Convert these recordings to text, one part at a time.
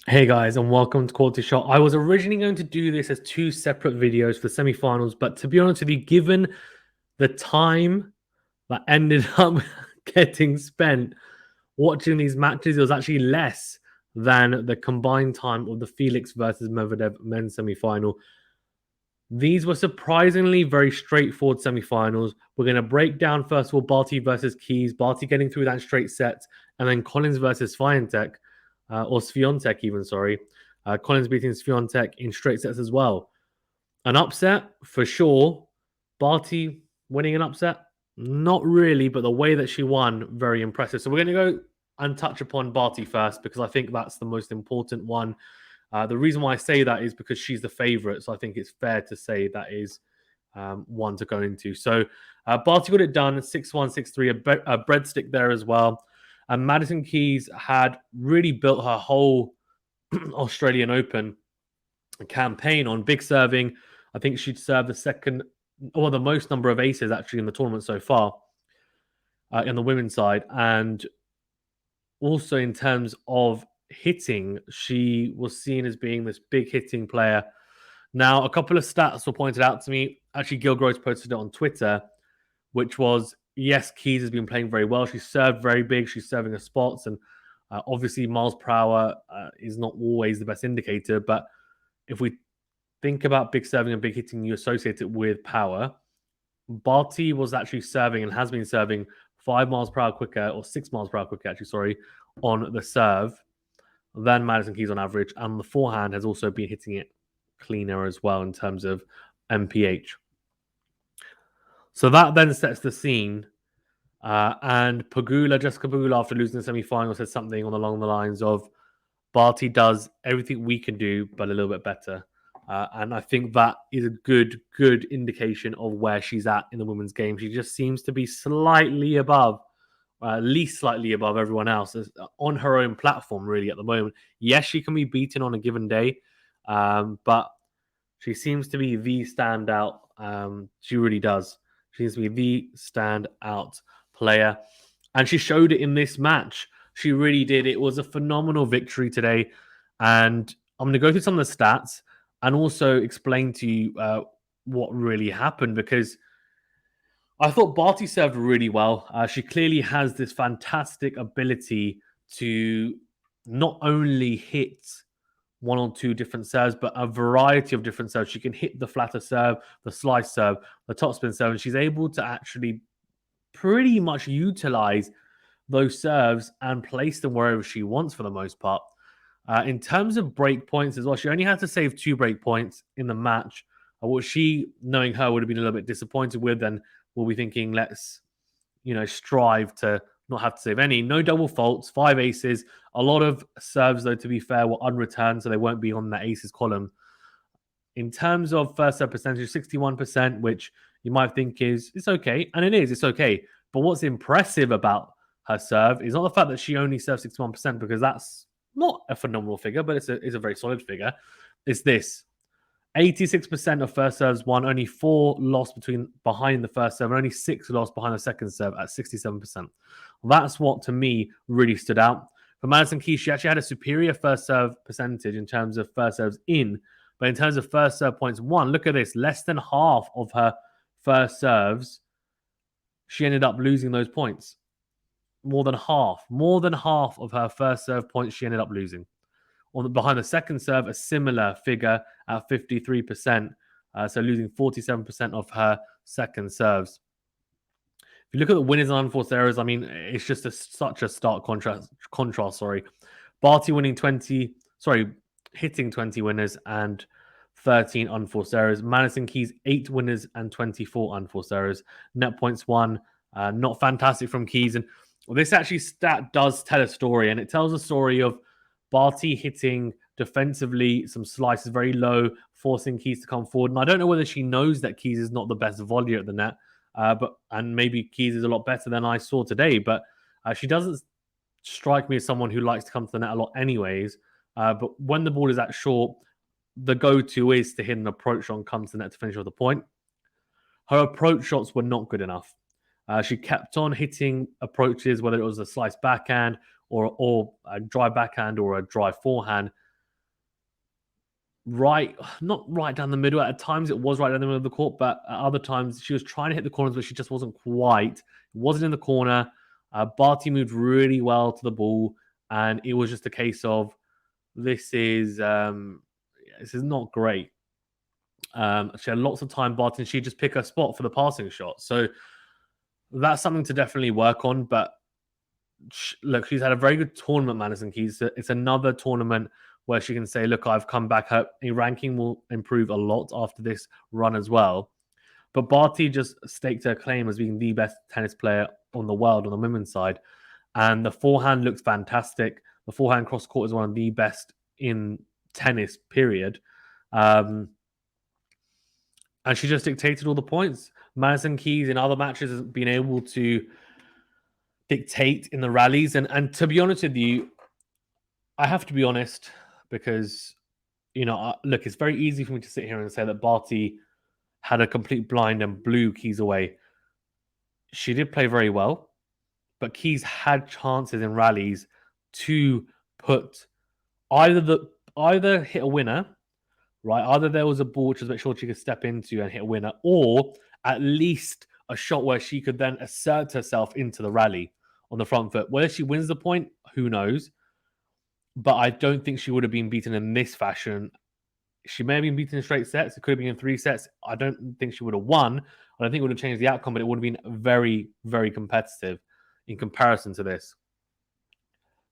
Hey guys, and welcome to Quality Shot. I was originally going to do this as two separate videos for the semi-finals, but to be honest with you, given the time that ended up getting spent watching these matches, it was actually less than the combined time of the Felix versus Medvedev men's semi-final. These were surprisingly very straightforward semi-finals. We're going to break down, first of all, Barty versus Keys, Barty getting through that straight set, and then Collins versus Swiatek, or Swiatek even, sorry. Collins beating Swiatek in straight sets as well. An upset, for sure. Barty winning an upset? Not really, but the way that she won, very impressive. So we're going to go and touch upon Barty first, because I think that's the most important one. The reason why I say that is because she's the favourite, so I think it's fair to say that is one to go into. So Barty got it done, 6-1, 6-3, a breadstick there as well. And Madison Keys had really built her whole Australian Open campaign on big serving. I think she'd served the most number of aces actually in the tournament so far in the women's side. And also in terms of hitting, she was seen as being this big hitting player. Now, a couple of stats were pointed out to me. Actually, Gil Gross posted it on Twitter, which was, yes, Keys has been playing very well. She's served very big. She's serving her spots. And obviously, miles per hour is not always the best indicator. But if we think about big serving and big hitting, you associate it with power. Barty was actually serving and has been serving 5 miles per hour quicker, or 6 miles per hour quicker, actually, sorry, on the serve than Madison Keys on average. And the forehand has also been hitting it cleaner as well in terms of MPH. So that then sets the scene. And Jessica Pegula, after losing the semi-final, said something along the lines of, Barty does everything we can do, but a little bit better. And I think that is a good indication of where she's at in the women's game. She just seems to be slightly above, at least slightly above everyone else on her own platform, really, at the moment. Yes, she can be beaten on a given day, but she seems to be the standout. She really does. She seems to be the standout player. And she showed it in this match. She really did. It was a phenomenal victory today. And I'm going to go through some of the stats and also explain to you what really happened, because I thought Barty served really well. She clearly has this fantastic ability to not only hit one or two different serves, but a variety of different serves. She can hit the flatter serve, the slice serve, the topspin serve, and she's able to actually pretty much utilize those serves and place them wherever she wants for the most part. In terms of break points as well, she only had to save 2 break points in the match. What she, knowing her, would have been a little bit disappointed with, and we'll be thinking, let's, strive to not have to save any. No double faults, 5 aces. A lot of serves, though, to be fair, were unreturned, so they won't be on that aces column. In terms of first serve percentage, 61%, which you might think it's okay, and it is, it's okay. But what's impressive about her serve is not the fact that she only serves 61%, because that's not a phenomenal figure, but it's a very solid figure. It's this. 86% of first serves won, only 4 lost behind the first serve, and only 6 lost behind the second serve at 67%. That's what, to me, really stood out. For Madison Keys, she actually had a superior first serve percentage in terms of first serves in, but in terms of first serve points won, look at this, less than half of her first serves, she ended up losing those points. More than half of her first serve points she ended up losing. Behind the second serve, a similar figure at 53%, so losing 47% of her second serves. If you look at the winners and unforced errors, I mean, it's just such a stark contrast. Barty hitting 20 winners and 13 unforced errors. Madison Keys, 8 winners and 24 unforced errors. Net points won, not fantastic from Keys. And this actually stat does tell a story, and it tells a story of Barty hitting defensively some slices very low, forcing Keys to come forward. And I don't know whether she knows that Keys is not the best volleyer at the net, and maybe Keys is a lot better than I saw today, but she doesn't strike me as someone who likes to come to the net a lot anyways. But when the ball is that short, the go-to is to hit an approach shot and come to the net to finish off the point. Her approach shots were not good enough. She kept on hitting approaches, whether it was a slice backhand or a dry backhand or a dry forehand. not right down the middle. At times it was right down the middle of the court, but at other times she was trying to hit the corners, but she just wasn't quite. It wasn't in the corner. Barty moved really well to the ball, and it was just a case of this is not great. She had lots of time, Barty, and she'd just pick her spot for the passing shot. So that's something to definitely work on. But look, she's had a very good tournament, Madison Keys. It's another tournament where she can say, look, I've come back. Her ranking will improve a lot after this run as well. But Barty just staked her claim as being the best tennis player on the world on the women's side. And the forehand looks fantastic. The forehand cross court is one of the best in tennis, period. And she just dictated all the points. Madison Keys in other matches has been able to dictate in the rallies. And to be honest with you, I have to be honest because, look, it's very easy for me to sit here and say that Barty had a complete blind and blew Keys away. She did play very well, but Keys had chances in rallies to put either hit a winner, right? Either there was a ball which was a bit short she could step into and hit a winner, or at least a shot where she could then assert herself into the rally on the front foot. Whether she wins the point, who knows? But I don't think she would have been beaten in this fashion. She may have been beaten in straight sets. It could have been in 3 sets. I don't think she would have won. I don't think it would have changed the outcome, but it would have been very, very competitive in comparison to this.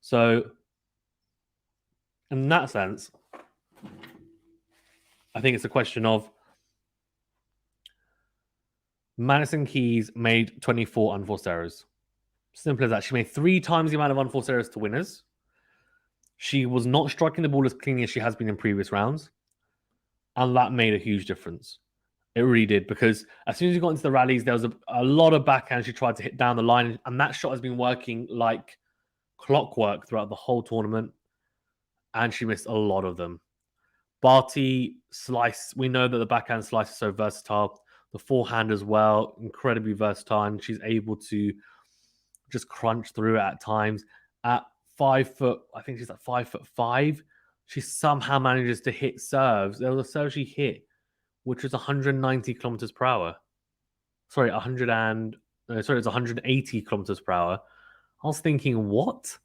So, in that sense, I think it's a question of Madison Keys made 24 unforced errors. Simple as that. She made 3 times the amount of unforced errors to winners. She was not striking the ball as cleanly as she has been in previous rounds. And that made a huge difference. It really did, because as soon as you got into the rallies, there was a lot of backhand she tried to hit down the line, and that shot has been working like clockwork throughout the whole tournament, and she missed a lot of them. Barty slice, we know that the backhand slice is so versatile. The forehand as well, incredibly versatile, and she's able to just crunch through it at times. At 5 foot, I think she's at 5'5", she somehow manages to hit serves. There was a serve she hit, which was 190 kilometers per hour. Sorry, it was 180 kilometers per hour. I was thinking, what?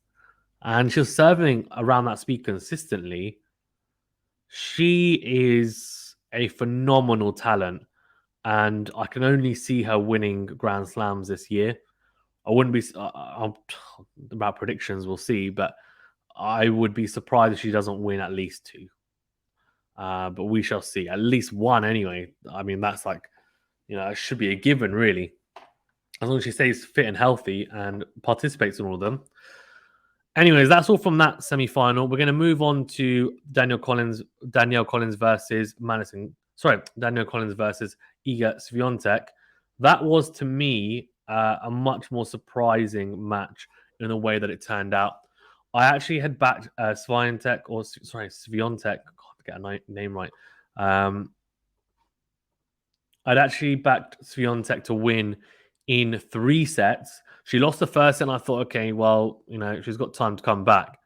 And she was serving around that speed consistently. She is a phenomenal talent, and I can only see her winning Grand Slams this year. I wouldn't be about predictions, we'll see, but I would be surprised if she doesn't win at least 2. But we shall see. At least 1 anyway. I mean, that's like, it should be a given, really. As long as she stays fit and healthy and participates in all of them. Anyways, that's all from that semi-final. We're going to move on to Daniil Collins versus Daniil Collins versus Iga Swiatek. That was, to me, a much more surprising match in the way that it turned out. I actually had backed Swiatek. God, get a name right. I'd actually backed Swiatek to win in 3 sets. She lost the first set, and I thought, okay, well, she's got time to come back.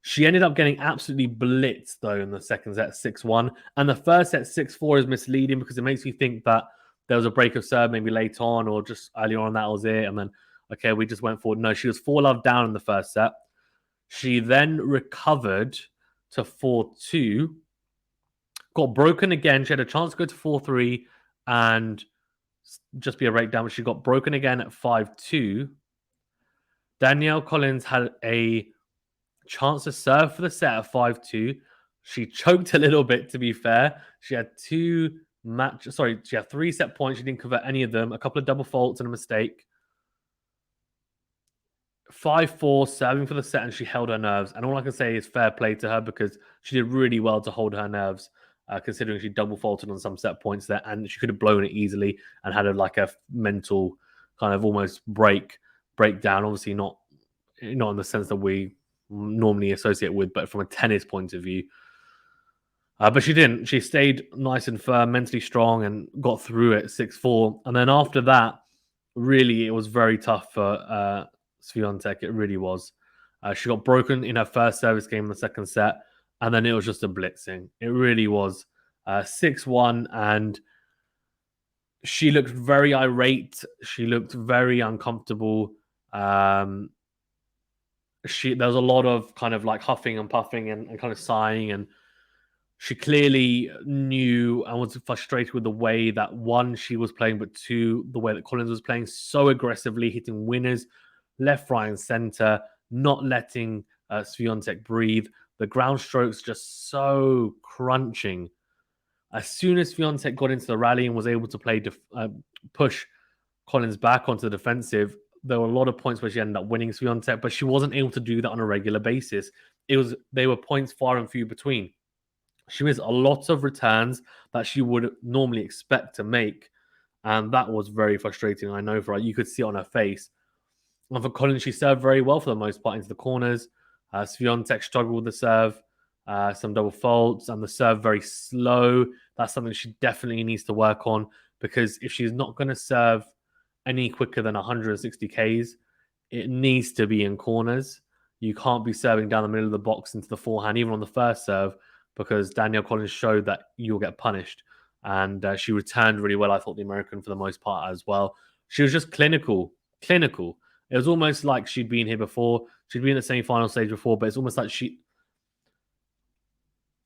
She ended up getting absolutely blitzed, though, in the second set, 6-1. And the first set, 6-4, is misleading because it makes you think that there was a break of serve maybe late on or just earlier on, that was it. And then, okay, we just went forward. No, she was 4-love down in the first set. She then recovered to 4-2, got broken again. She had a chance to go to 4-3 and just be a breakdown, but she got broken again at 5-2. Danielle Collins had a chance to serve for the set at 5-2. She choked a little bit, to be fair. She had 3 set points. She didn't convert any of them. A couple of double faults and a mistake. 5-4, serving for the set, and she held her nerves. And all I can say is fair play to her, because she did really well to hold her nerves, considering she double faulted on some set points there, and she could have blown it easily and had a mental kind of almost breakdown. Obviously not in the sense that we normally associate with, but from a tennis point of view. But she didn't. She stayed nice and firm, mentally strong, and got through it 6-4. And then after that, really, it was very tough for Swiatek. It really was. She got broken in her first service game in the second set. And then it was just a blitzing. It really was 6-1. And she looked very irate. She looked very uncomfortable. There was a lot of kind of like huffing and puffing and kind of sighing. And she clearly knew and was frustrated with the way that, one, she was playing, but two, the way that Collins was playing so aggressively, hitting winners left, right, and center, not letting Swiatek breathe. The ground strokes just so crunching. As soon as Swiatek got into the rally and was able to push Collins back onto the defensive, there were a lot of points where she ended up winning Swiatek, but she wasn't able to do that on a regular basis. They were points far and few between. She missed a lot of returns that she would normally expect to make, and that was very frustrating. I know you could see it on her face. And for Collins, she served very well for the most part into the corners. Swiatek struggled with the serve, some double faults, and the serve very slow. That's something she definitely needs to work on, because if she's not going to serve any quicker than 160 Ks, it needs to be in corners. You can't be serving down the middle of the box into the forehand, even on the first serve, because Danielle Collins showed that you'll get punished. And she returned really well, I thought, the American for the most part as well. She was just clinical. It was almost like she'd been here before. She'd been in the semi-final stage before, but it's almost like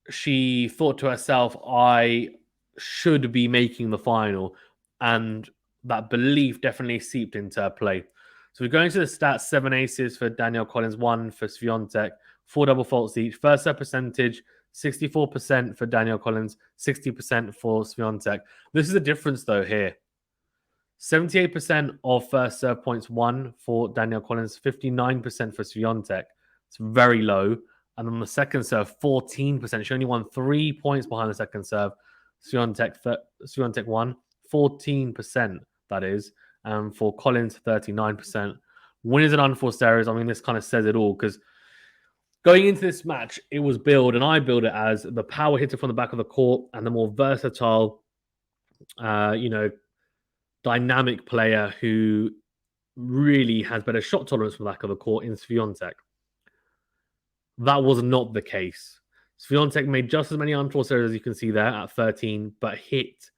she thought to herself, I should be making the final. And that belief definitely seeped into her play. So we're going to the stats: 7 aces for Danielle Collins, 1 for Swiatek, 4 double faults each. First serve percentage, 64% for Danielle Collins, 60% for Swiatek. This is a difference, though, here. 78% of first serve points won for Danielle Collins, 59% for Swiatek. It's very low. And on the second serve, 14%. She only won 3 points behind the second serve. Swiatek won 14%, that is. And for Collins, 39%. Winners and unforced errors. I mean, this kind of says it all, because going into this match, it was billed, and I billed it as the power hitter from the back of the court and the more versatile, dynamic player who really has better shot tolerance from the back of the court in Swiatek. That was not the case. Swiatek made just as many unforced errors as you can see there at 13, but hit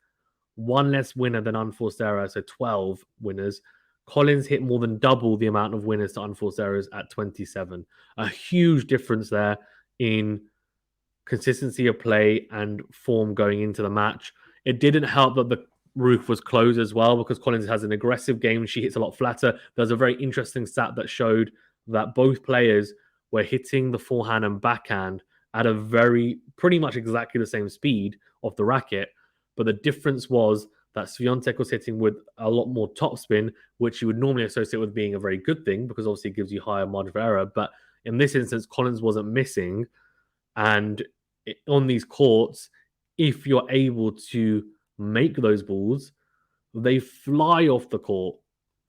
one less winner than unforced error, so 12 winners. Collins hit more than double the amount of winners to unforced errors at 27. A huge difference there in consistency of play and form going into the match. It didn't help that the roof was closed as well, because Collins has an aggressive game. She hits a lot flatter. There's a very interesting stat that showed that both players were hitting the forehand and backhand at a pretty much exactly the same speed of the racket. But the difference was that Swiatek was hitting with a lot more topspin, which you would normally associate with being a very good thing, because obviously it gives you higher margin of error. But in this instance, Collins wasn't missing. And on these courts, if you're able to make those balls, they fly off the court,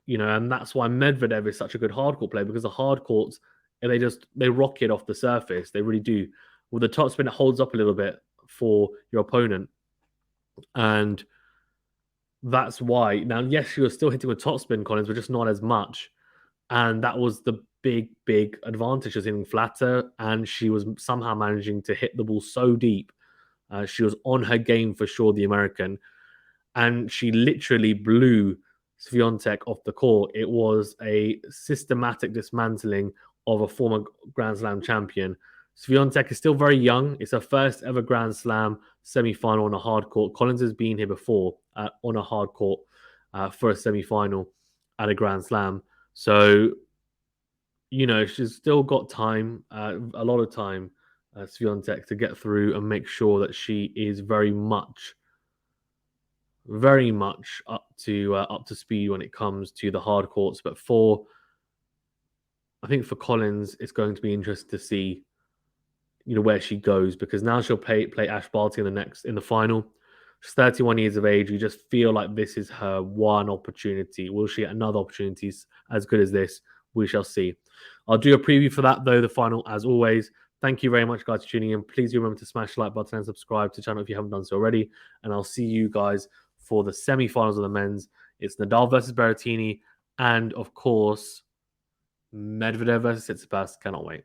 and that's why Medvedev is such a good hard court player, because the hard courts, they rocket off the surface. They really do. With the topspin, it holds up a little bit for your opponent. And that's why. Now, yes, she was still hitting with topspin, Collins, but just not as much. And that was the big advantage. She was hitting flatter, and she was somehow managing to hit the ball so deep. She was on her game for sure, the American. And she literally blew Swiatek off the court. It was a systematic dismantling of a former Grand Slam champion. Swiatek is still very young. It's her first ever Grand Slam semi-final on a hard court. Collins has been here before on a hard court for a semi-final at a Grand Slam. So, she's still got time, a lot of time, Swiatek, to get through and make sure that she is very much up to speed when it comes to the hard courts. But I think for Collins, it's going to be interesting to see, where she goes, because now she'll play Ash Barty in the final. She's 31 years of age. You just feel like this is her one opportunity. Will she get another opportunity as good as this? We shall see. I'll do a preview for that, though, the final, as always. Thank you very much, guys, for tuning in. Please do remember to smash the like button and subscribe to the channel if you haven't done so already. And I'll see you guys for the semi-finals of the men's. It's Nadal versus Berrettini, and, of course, Medvedev versus Tsitsipas. Cannot wait.